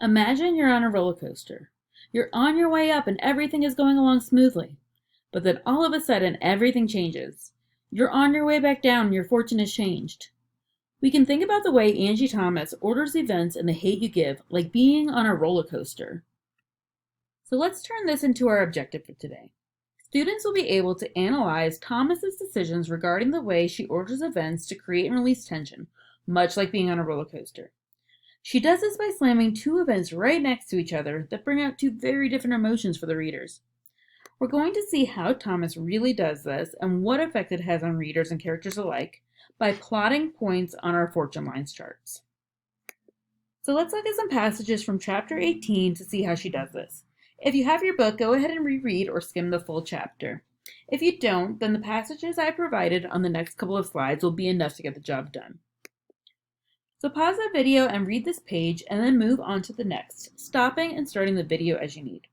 Imagine you're on a roller coaster. You're on your way up and everything is going along smoothly. But then all of a sudden, everything changes. You're on your way back down and your fortune has changed. We can think about the way Angie Thomas orders events and the hate you give, like being on a roller coaster. So let's turn this into our objective for today. Students will be able to analyze Thomas's decisions regarding the way she orders events to create and release tension, much like being on a roller coaster. She does this by slamming two events right next to each other that bring out two very different emotions for the readers. We're going to see how Thomas really does this and what effect it has on readers and characters alike by plotting points on our fortune lines charts. So let's look at some passages from chapter 18 to see how she does this. If you have your book, go ahead and reread or skim the full chapter. If you don't, then the passages I provided on the next couple of slides will be enough to get the job done. So pause the video and read this page and then move on to the next, stopping and starting the video as you need.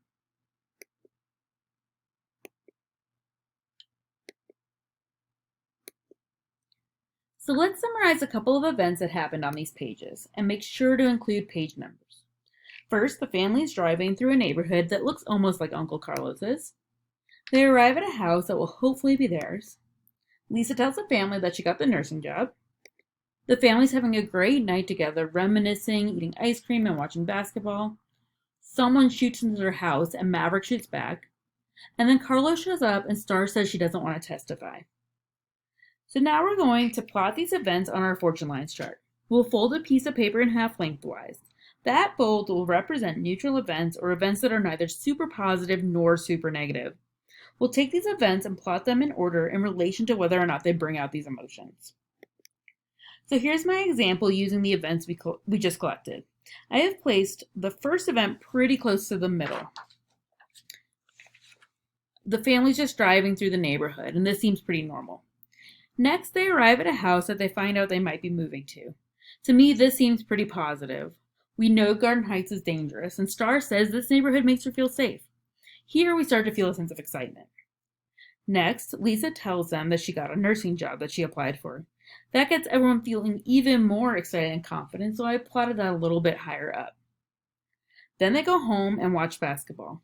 So let's summarize a couple of events that happened on these pages and make sure to include page numbers. First, the family is driving through a neighborhood that looks almost like Uncle Carlos's. They arrive at a house that will hopefully be theirs. Lisa tells the family that she got the nursing job. The family's having a great night together, reminiscing, eating ice cream, and watching basketball. Someone shoots into their house, and Maverick shoots back. And then Carlos shows up, and Star says she doesn't want to testify. So now we're going to plot these events on our fortune lines chart. We'll fold a piece of paper in half lengthwise. That fold will represent neutral events or events that are neither super positive nor super negative. We'll take these events and plot them in order in relation to whether or not they bring out these emotions. So here's my example using the events we just collected. I have placed the first event pretty close to the middle. The family's just driving through the neighborhood, and this seems pretty normal. Next, they arrive at a house that they find out they might be moving to. To me, this seems pretty positive. We know Garden Heights is dangerous, and Star says this neighborhood makes her feel safe. Here, we start to feel a sense of excitement. Next, Lisa tells them that she got a nursing job that she applied for. That gets everyone feeling even more excited and confident, so I plotted that a little bit higher up. Then they go home and watch basketball.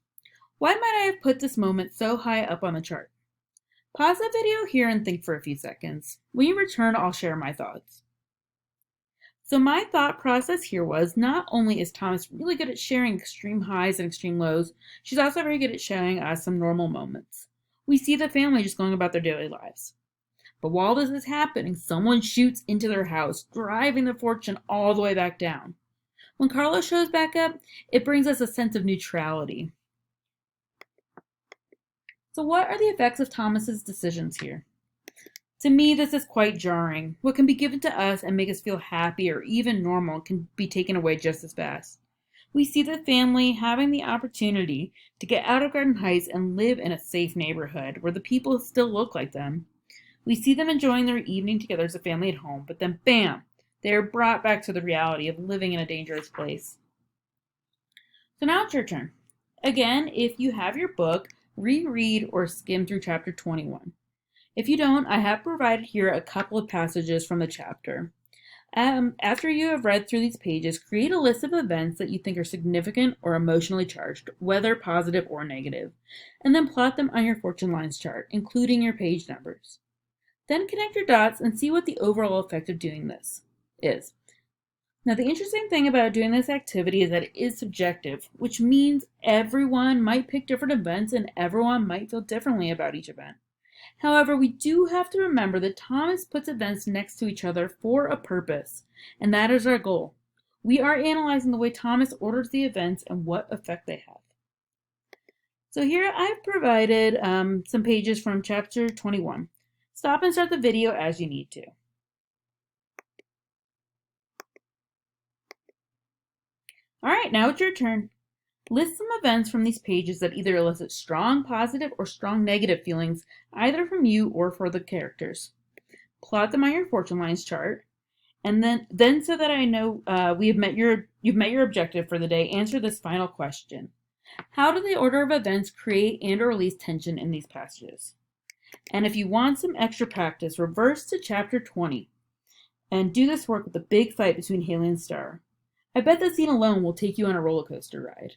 Why might I have put this moment so high up on the chart? Pause the video here and think for a few seconds. When you return, I'll share my thoughts. So my thought process here was, not only is Thomas really good at sharing extreme highs and extreme lows, she's also very good at showing us some normal moments. We see the family just going about their daily lives. But while this is happening, someone shoots into their house, driving the fortune all the way back down. When Carlos shows back up, it brings us a sense of neutrality. So what are the effects of Thomas's decisions here? To me, this is quite jarring. What can be given to us and make us feel happy or even normal can be taken away just as fast. We see the family having the opportunity to get out of Garden Heights and live in a safe neighborhood where the people still look like them. We see them enjoying their evening together as a family at home, but then bam, they are brought back to the reality of living in a dangerous place. So now it's your turn. Again, if you have your book, reread or skim through chapter 21. If you don't, I have provided here a couple of passages from the chapter. After you have read through these pages, create a list of events that you think are significant or emotionally charged, whether positive or negative, and then plot them on your fortune lines chart, including your page numbers. Then connect your dots and see what the overall effect of doing this is. Now, the interesting thing about doing this activity is that it is subjective, which means everyone might pick different events and everyone might feel differently about each event. However, we do have to remember that Thomas puts events next to each other for a purpose, and that is our goal. We are analyzing the way Thomas orders the events and what effect they have. So here I've provided some pages from chapter 21. Stop and start the video as you need to. All right, now it's your turn. List some events from these pages that either elicit strong positive or strong negative feelings, either from you or for the characters. Plot them on your fortune lines chart, and then so that I know you've met your objective for the day, answer this final question. How do the order of events create and or release tension in these passages? And if you want some extra practice, reverse to chapter 20 and do this work with the big fight between Haley and Star. I bet that scene alone will take you on a roller coaster ride.